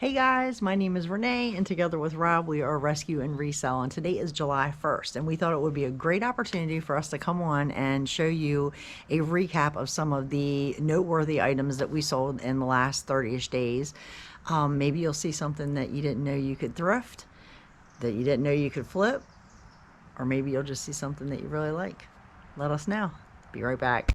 Hey guys, my name is Renee, and together with Rob, we are Rescue and Resell. And today is July 1st, and we thought it would be a great opportunity for us to come on and show you a recap of some of the noteworthy items that we sold in the last 30-ish days. Maybe you'll see something that you didn't know you could thrift, that you didn't know you could flip, or maybe you'll just see something that you really like. Let us know. Be right back.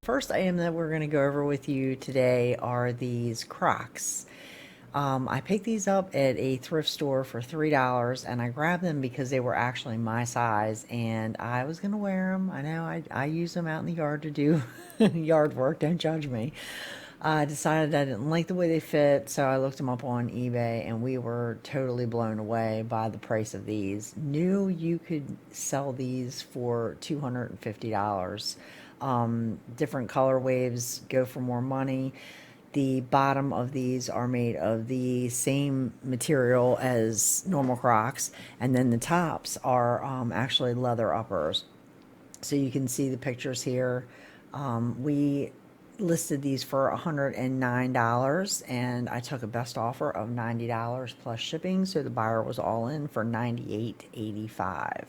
First item that we're going to go over with you today are these Crocs. I picked these up at a thrift store for $3, and I grabbed them because they were actually my size, and I was going to wear them. I know I use them out in the yard to do yard work. Don't judge me. I decided I didn't like the way they fit, so I looked them up on eBay, and we were totally blown away by the price of these. Knew you could sell these for $250. Different color waves go for more money. The bottom of these are made of the same material as normal Crocs, and then the tops are actually leather uppers. So you can see the pictures here. We listed these for $109, and I took a best offer of $90 plus shipping, so the buyer was all in for $98.85.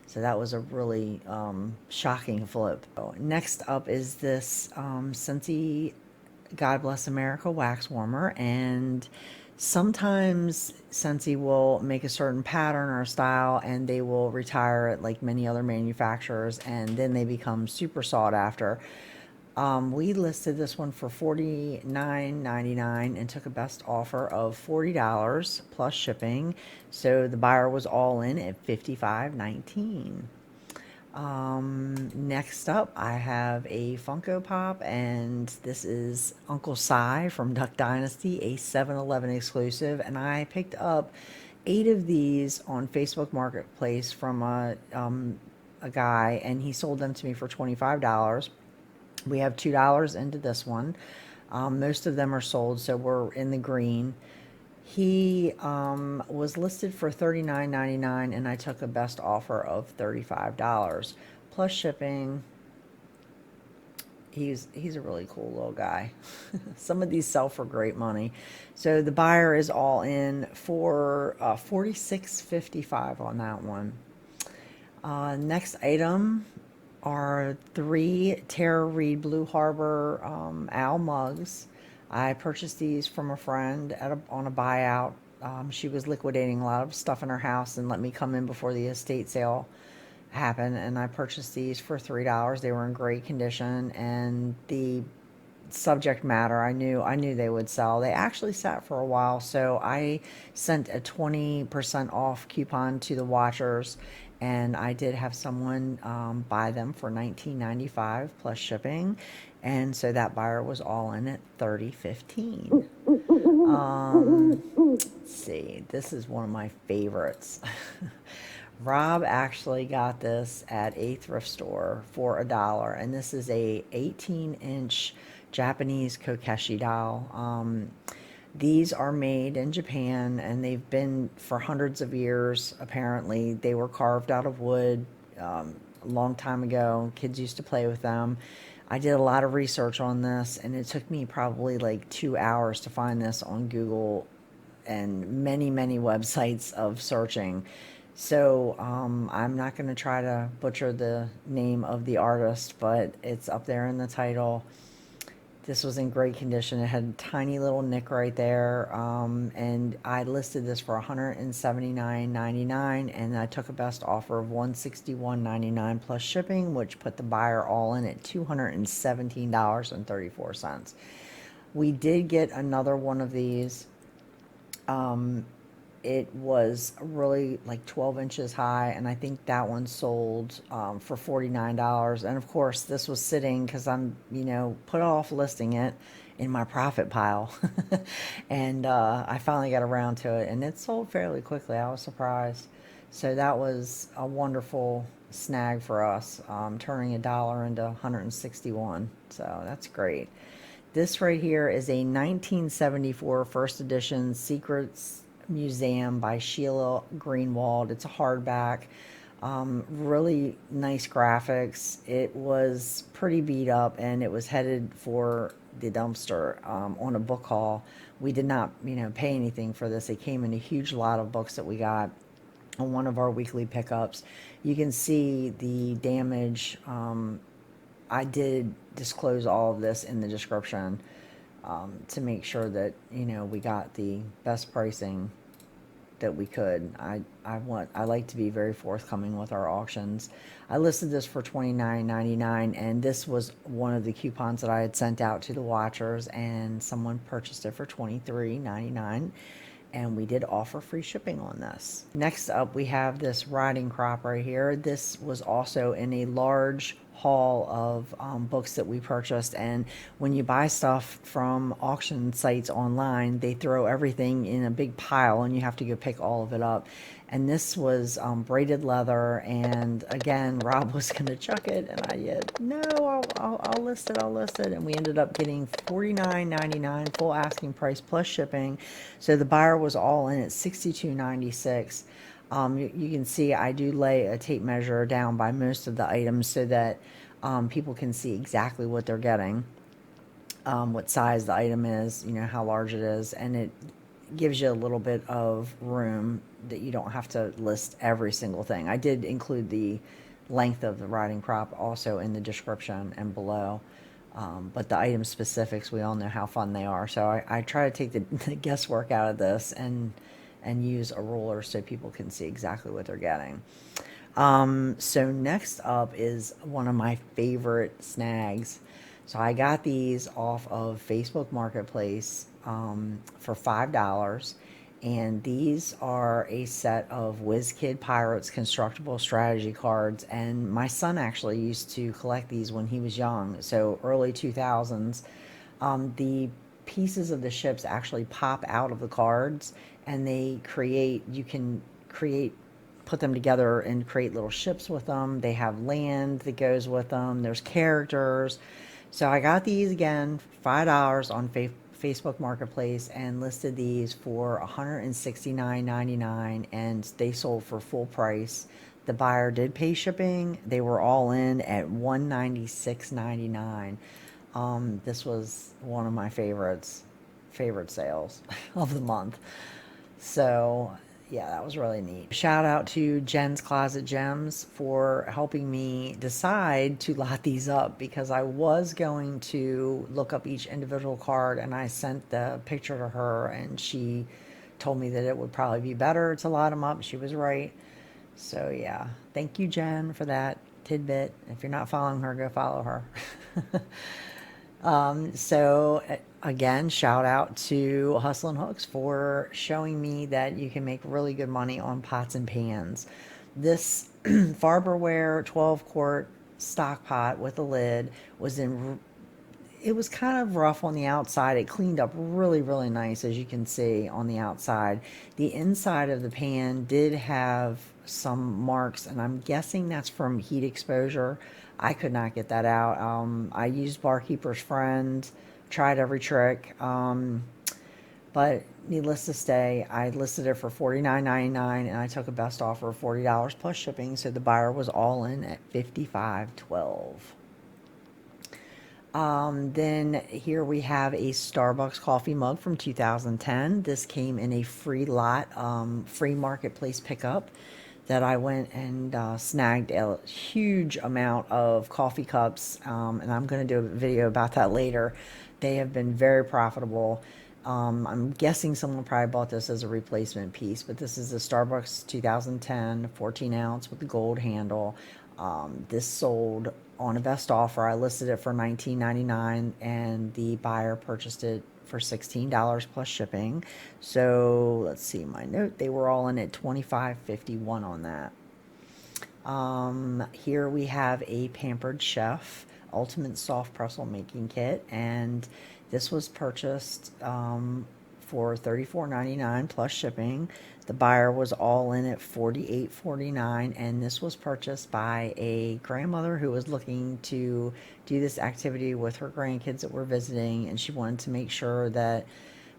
So that was a really shocking flip. Next up is this Scentsy God Bless America wax warmer, and sometimes Scentsy will make a certain pattern or style and they will retire it like many other manufacturers, and then they become super sought after. We listed this one for $49.99 and took a best offer of $40 plus shipping. So the buyer was all in at $55.19. Next up, I have a Funko Pop, and this is Uncle Si from Duck Dynasty, a 7-Eleven exclusive, and I picked up 8 of these on Facebook Marketplace from a guy, and he sold them to me for $25. We have $2 into this one. Most of them are sold, so we're in the green. He was listed for $39.99, and I took a best offer of $35 plus shipping. He's a really cool little guy. Some of these sell for great money. So the buyer is all in for $46.55 on that one. Next item are 3 Katey Reads Blue Harbor owl mugs. I purchased these from a friend on a buyout. She was liquidating a lot of stuff in her house and let me come in before the estate sale happened, and I purchased these for $3. They were in great condition, and the subject matter I knew they would sell. They actually sat for a while, so I sent a 20% off coupon to the watchers, and I did have someone buy them for $19.95 plus shipping, and so that buyer was all in at $30.15. Let's see, this is one of my favorites. Rob actually got this at a thrift store for $1, and this is a 18-inch Japanese Kokashi Dao. These are made in Japan, and they've been for hundreds of years. Apparently, they were carved out of wood a long time ago. Kids used to play with them. I did a lot of research on this, and it took me probably like 2 hours to find this on Google and many websites of searching. So I'm not going to try to butcher the name of the artist, but it's up there in the title. This was in great condition. It had a tiny little nick right there, and I listed this for $179.99, and I took a best offer of $161.99 plus shipping, which put the buyer all in at $217.34. We did get another one of these. It was really like 12 inches high, and I think that one sold for $49. And of course, this was sitting because I'm, put off listing it in my profit pile. And I finally got around to it, and it sold fairly quickly. I was surprised. So that was a wonderful snag for us, turning $1 into 161. So that's great. This right here is a 1974 first edition Secrets Museum by Sheila Greenwald. It's a hardback. Really nice graphics. It was pretty beat up and it was headed for the dumpster on a book haul. We did not, pay anything for this. It came in a huge lot of books that we got on one of our weekly pickups. You can see the damage. I did disclose all of this in the description to make sure that, we got the best pricing that we could. I like to be very forthcoming with our auctions. I listed this for $29.99, and this was one of the coupons that I had sent out to the watchers, and someone purchased it for $23.99, and we did offer free shipping on this. Next up, we have this riding crop right here. This was also in a large haul of books that we purchased, and when you buy stuff from auction sites online, they throw everything in a big pile and you have to go pick all of it up. And this was braided leather, and again, Rob was gonna chuck it, and I said, no, I'll list it, and we ended up getting $49.99 full asking price plus shipping. So the buyer was all in at $62.96. You can see I do lay a tape measure down by most of the items so that people can see exactly what they're getting, what size the item is, how large it is, and it gives you a little bit of room that you don't have to list every single thing. I did include the length of the riding crop also in the description and below. But the item specifics, we all know how fun they are. So I try to take the guesswork out of this and use a ruler so people can see exactly what they're getting. So next up is one of my favorite snags. So I got these off of Facebook Marketplace for $5. And these are a set of Wiz Kid Pirates constructible strategy cards. And my son actually used to collect these when he was young, so early 2000s. The pieces of the ships actually pop out of the cards, and you can put them together and create little ships with them. They have land that goes with them. There's characters. So I got these again, $5 on Facebook Marketplace, and listed these for $169.99, and they sold for full price. The buyer did pay shipping. They were all in at $196.99. This was one of my favorite sales of the month. So yeah, that was really neat. Shout out to Jen's Closet Gems for helping me decide to lot these up, because I was going to look up each individual card, and I sent the picture to her, and she told me that it would probably be better to lot them up. She was right. So yeah, thank you, Jen, for that tidbit. If you're not following her, go follow her. So again, shout out to Hustlin Hooks for showing me that you can make really good money on pots and pans. This Farberware 12-quart stock pot with a lid it was kind of rough on the outside. It cleaned up really, really nice, as you can see on the outside. The inside of the pan did have some marks, and I'm guessing that's from heat exposure. I could not get that out. I used Barkeeper's Friend, tried every trick, but needless to say, I listed it for $49.99, and I took a best offer of $40 plus shipping, so the buyer was all in at $55.12. Then here we have a Starbucks coffee mug from 2010. This came in a free lot, free marketplace pickup that I went and snagged a huge amount of coffee cups, and I'm going to do a video about that later. They have been very profitable. I'm guessing someone probably bought this as a replacement piece, but this is a Starbucks 2010 14 ounce with the gold handle. This sold on a best offer. I listed it for $19.99, and the buyer purchased it for $16 plus shipping. So let's see my note. They were all in at $25.51 on that. Here we have a Pampered Chef Ultimate Soft Pretzel Making Kit, and this was purchased for $34.99 plus shipping. The buyer was all in at $48.49, and this was purchased by a grandmother who was looking to do this activity with her grandkids that were visiting, and she wanted to make sure that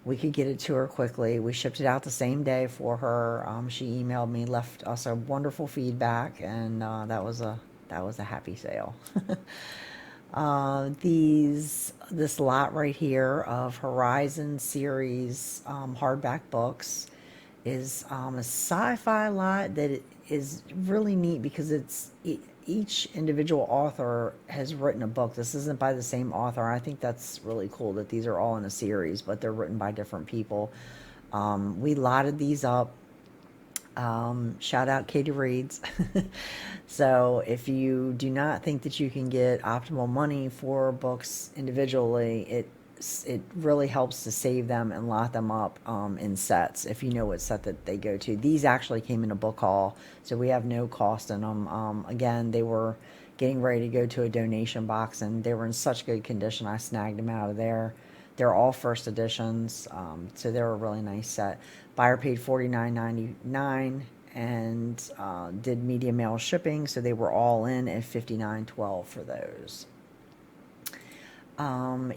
we could get it to her quickly. We shipped it out the same day for her. She emailed me, left us a wonderful feedback, and that was a happy sale. This lot right here of Horizon series hardback books is a sci-fi lot that is really neat because each individual author has written a book. This isn't by the same author. I think that's really cool that these are all in a series, but they're written by different people. We lotted these up. Shout out Katey Reads. So if you do not think that you can get optimal money for books individually, it really helps to save them and lot them up in sets if you know what set that they go to. These actually came in a book haul, so we have no cost in them. Again, they were getting ready to go to a donation box, and they were in such good condition. I snagged them out of there. They're all first editions, so they're a really nice set. Buyer paid $49.99 and did media mail shipping, so they were all in at $59.12 for those.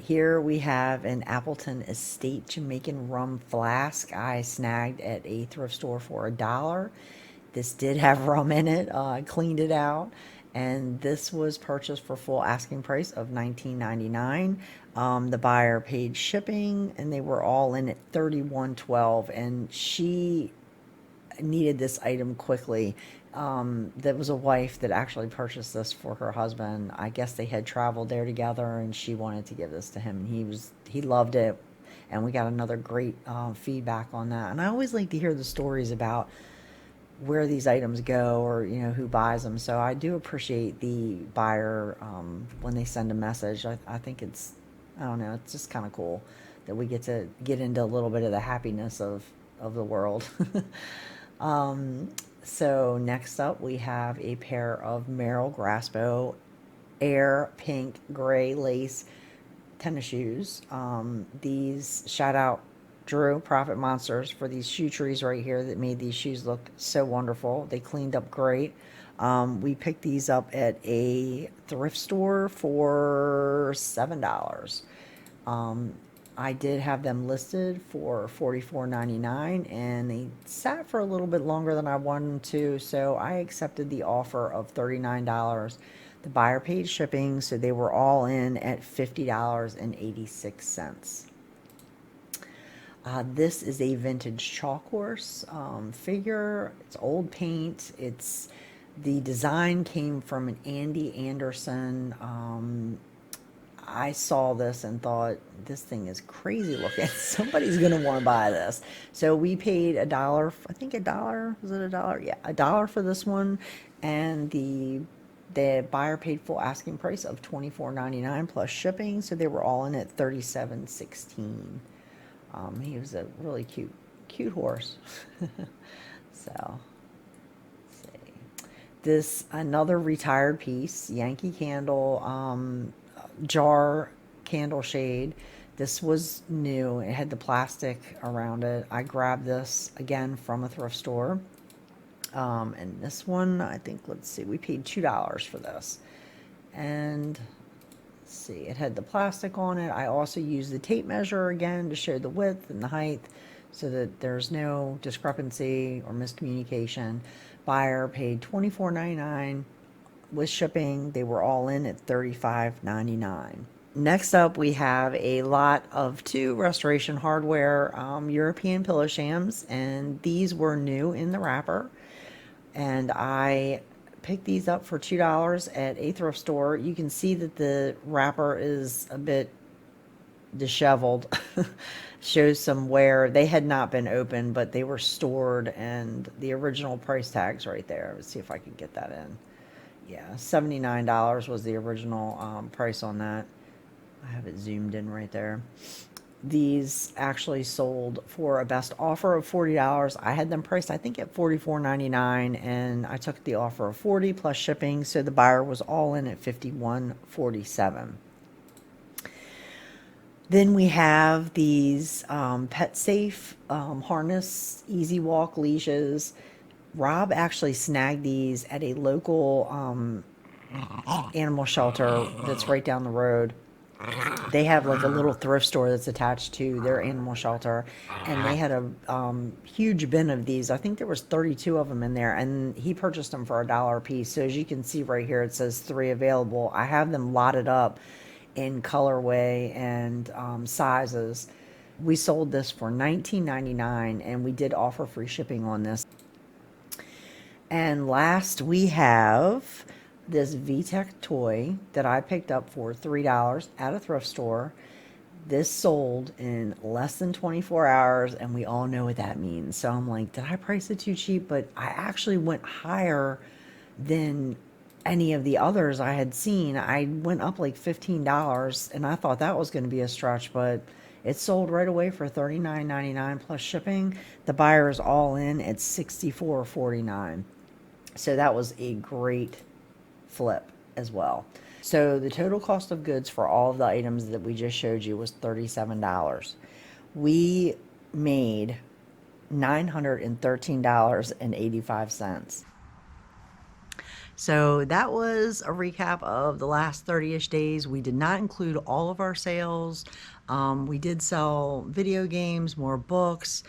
Here we have an Appleton Estate Jamaican Rum Flask I snagged at a thrift store for $1. This did have rum in it. I cleaned it out, and this was purchased for full asking price of $19.99. The buyer paid shipping, and they were all in at $31.12, and she needed this item quickly. There was a wife that actually purchased this for her husband. I guess they had traveled there together, and she wanted to give this to him. He loved it, and we got another great feedback on that. And I always like to hear the stories about where these items go, or who buys them. So I do appreciate the buyer when they send a message. I think it's, I don't know, it's just kind of cool that we get to get into a little bit of the happiness of the world. So next up we have a pair of Merrell Grippo Air pink gray lace tennis shoes. These, shout out Drew, Profit Monsters, for these shoe trees right here that made these shoes look so wonderful. They cleaned up great. We picked these up at a thrift store for $7. I did have them listed for $44.99, and they sat for a little bit longer than I wanted them to, so I accepted the offer of $39. The buyer paid shipping, so they were all in at $50.86. This is a vintage chalk horse figure. It's old paint. The design came from an Andy Anderson. I saw this and thought, this thing is crazy looking. Somebody's going to want to buy this. So we paid $1, I think $1, was it $1? Yeah, $1 for this one. And the buyer paid full asking price of $24.99 plus shipping. So they were all in at $37.16. He was a really cute horse. So, let's see. This, another retired piece, Yankee candle, jar candle shade. This was new. It had the plastic around it. I grabbed this again from a thrift store. And this one, I think, let's see, we paid $2 for this. And let's see, it had the plastic on it. I also used the tape measure again to show the width and the height so that there's no discrepancy or miscommunication. Buyer paid $24.99 with shipping. They were all in at $35.99. Next up, we have a lot of 2 Restoration Hardware European pillow shams, and these were new in the wrapper. And I picked these up for $2 at a thrift store. You can see that the wrapper is a bit disheveled. Shows some wear. They had not been opened, but they were stored, and the original price tag's right there. Let's see if I can get that in. Yeah, $79 was the original price on that. I have it zoomed in right there. These actually sold for a best offer of $40. I had them priced, I think, at $44.99, and I took the offer of $40 plus shipping, so the buyer was all in at $51.47. Then we have these pet safe harness easy walk leashes. Rob actually snagged these at a local animal shelter that's right down the road. They have like a little thrift store that's attached to their animal shelter, and they had a huge bin of these. I think there was 32 of them in there, and he purchased them for $1 a piece. So as you can see right here, it says 3 available. I have them lotted up in colorway and sizes. We sold this for $19.99, and we did offer free shipping on this. And last we have this VTech Toy that I picked up for $3 at a thrift store. This sold in less than 24 hours, and we all know what that means. So I'm like, did I price it too cheap? But I actually went higher than any of the others I had seen. I went up like $15, and I thought that was going to be a stretch, but it sold right away for $39.99 plus shipping. The buyer is all in at $64.49. So that was a great flip as well. So the total cost of goods for all of the items that we just showed you was $37. We made $913.85. So that was a recap of the last 30-ish days. We did not include all of our sales. We did sell video games, more books,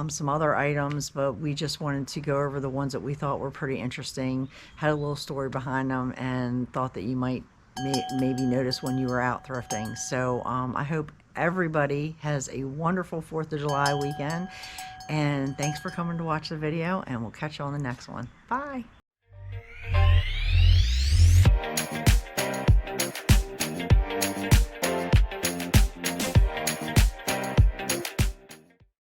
some other items, but we just wanted to go over the ones that we thought were pretty interesting, had a little story behind them, and thought that you might maybe notice when you were out thrifting. So I hope everybody has a wonderful 4th of July weekend, and thanks for coming to watch the video, and we'll catch you on the next one. Bye.